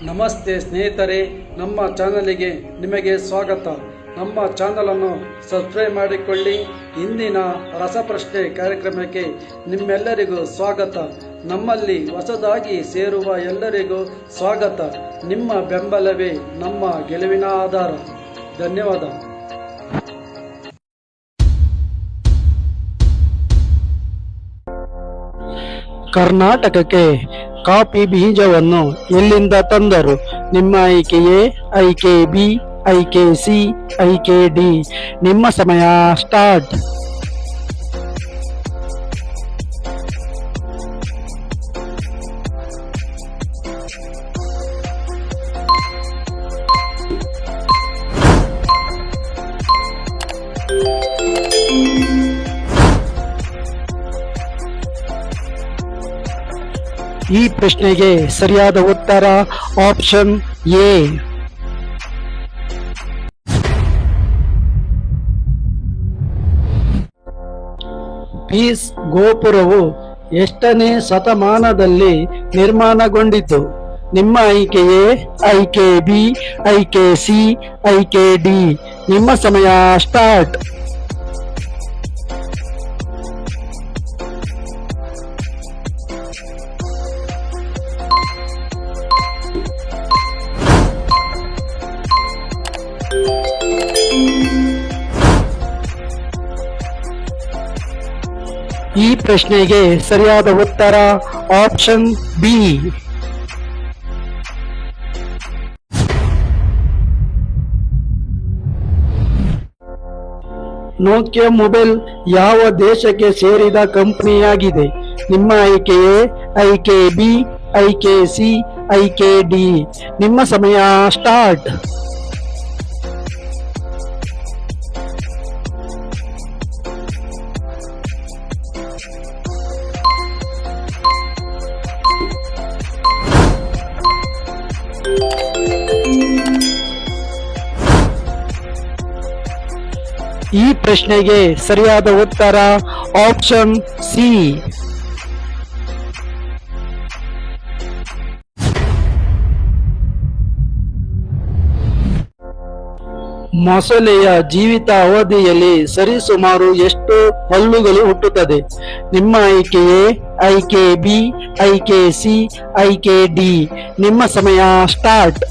ನಮಸ್ತೆ ಸ್ನೇಹಿತರೆ, ನಮ್ಮ ಚಾನಲಿಗೆ ನಿಮಗೆ ಸ್ವಾಗತ. ನಮ್ಮ ಚಾನಲನ್ನು ಸಬ್ಸ್ಕ್ರೈಬ್ ಮಾಡಿಕೊಳ್ಳಿ. ಇಂದಿನ ರಸಪ್ರಶ್ನೆ ಕಾರ್ಯಕ್ರಮಕ್ಕೆ ನಿಮ್ಮೆಲ್ಲರಿಗೂ ಸ್ವಾಗತ. ನಮ್ಮಲ್ಲಿ ಹೊಸದಾಗಿ ಸೇರುವ ಎಲ್ಲರಿಗೂ ಸ್ವಾಗತ. ನಿಮ್ಮ ಬೆಂಬಲವೇ ನಮ್ಮ ಗೆಲುವಿನ ಆಧಾರ. ಧನ್ಯವಾದ. ಕರ್ನಾಟಕಕ್ಕೆ ಕಾಫಿ ಬೀಜವನ್ನು ಎಲ್ಲಿಂದ ತಂದರು? ನಿಮ್ಮ ಆಯ್ಕೆ ಎ, ಆಯ್ಕೆ ಬಿ, ಆಯ್ಕೆ ಸಿ, ಆಯ್ಕೆ ಡಿ. ನಿಮ್ಮ ಸಮಯ ಸ್ಟಾರ್ಟ್. ಈ ಪ್ರಶ್ನೆಗೆ ಸರಿಯಾದ ಉತ್ತರ ಆಪ್ಷನ್ ಎ. ಪೀಸ್ ಗೋಪುರವು ಎಷ್ಟನೇ ಶತಮಾನದಲ್ಲಿ ನಿರ್ಮಾಣಗೊಂಡಿತು? ನಿಮ್ಮ ಆಯ್ಕೆ ಎ, ಆಯ್ಕೆ ಬಿ, ಆಯ್ಕೆ ಸಿ, ಆಯ್ಕೆ ಡಿ. ನಿಮ್ಮ ಸಮಯ ಸ್ಟಾರ್ಟ್. ಈ ಪ್ರಶ್ನೆಗೆ ಸರಿಯಾದ ಉತ್ತರ ಆಪ್ಷನ್ ಬಿ. ನೋಕಿಯಾ ಮೊಬೈಲ್ ಯಾವ ದೇಶಕ್ಕೆ ಸೇರಿದ ಕಂಪನಿಯಾಗಿದೆ? ನಿಮ್ಮ ಆಯ್ಕೆ ಎ, ಆಯ್ಕೆ ಬಿ, ಆಯ್ಕೆ ಸಿ, ಆಯ್ಕೆ ಡಿ. ನಿಮ್ಮ ಸಮಯ ಸ್ಟಾರ್ಟ್. ಈ ಪ್ರಶ್ನೆಗೆ ಸರಿಯಾದ ಉತ್ತರ ಆಪ್ಷನ್ ಸಿ. ಮೊಸಳೆಯ ಜೀವಿತ ಅವಧಿಯಲ್ಲಿ ಸರಿಸುಮಾರು ಎಷ್ಟು ಹಲ್ಲುಗಳು ಹುಟ್ಟುತ್ತದೆ? ನಿಮ್ಮ ಆಯ್ಕೆ ಎ, ಆಯ್ಕೆ ಬಿ, ಆಯ್ಕೆ ಸಿ, ಆಯ್ಕೆ ಡಿ. ನಿಮ್ಮ ಸಮಯ ಸ್ಟಾರ್ಟ್.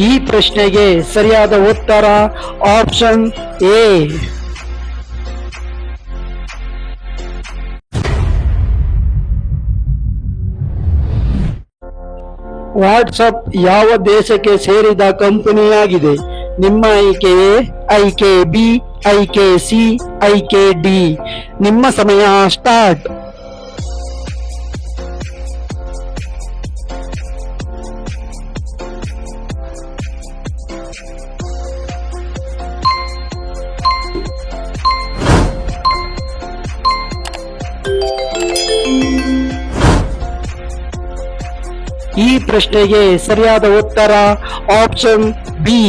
ಈ ಪ್ರಶ್ನೆಗೆ ಸರಿಯಾದ ಉತ್ತರ ಆಪ್ಷನ್ ಎ. ವಾಟ್ಸಪ್ ಯಾವ ದೇಶಕ್ಕೆ ಸೇರಿದ ಕಂಪನಿಯಾಗಿದೆ? ನಿಮ್ಮ ಆಯ್ಕೆ ಎ, ಆಯ್ಕೆ ಬಿ, ಆಯ್ಕೆ ಸಿ, ಆಯ್ಕೆ ಡಿ. ನಿಮ್ಮ ಸಮಯ ಸ್ಟಾರ್ಟ್. ಈ ಪ್ರಶ್ನೆಗೆ ಸರಿಯಾದ ಉತ್ತರ ಆಪ್ಷನ್ ಬಿ.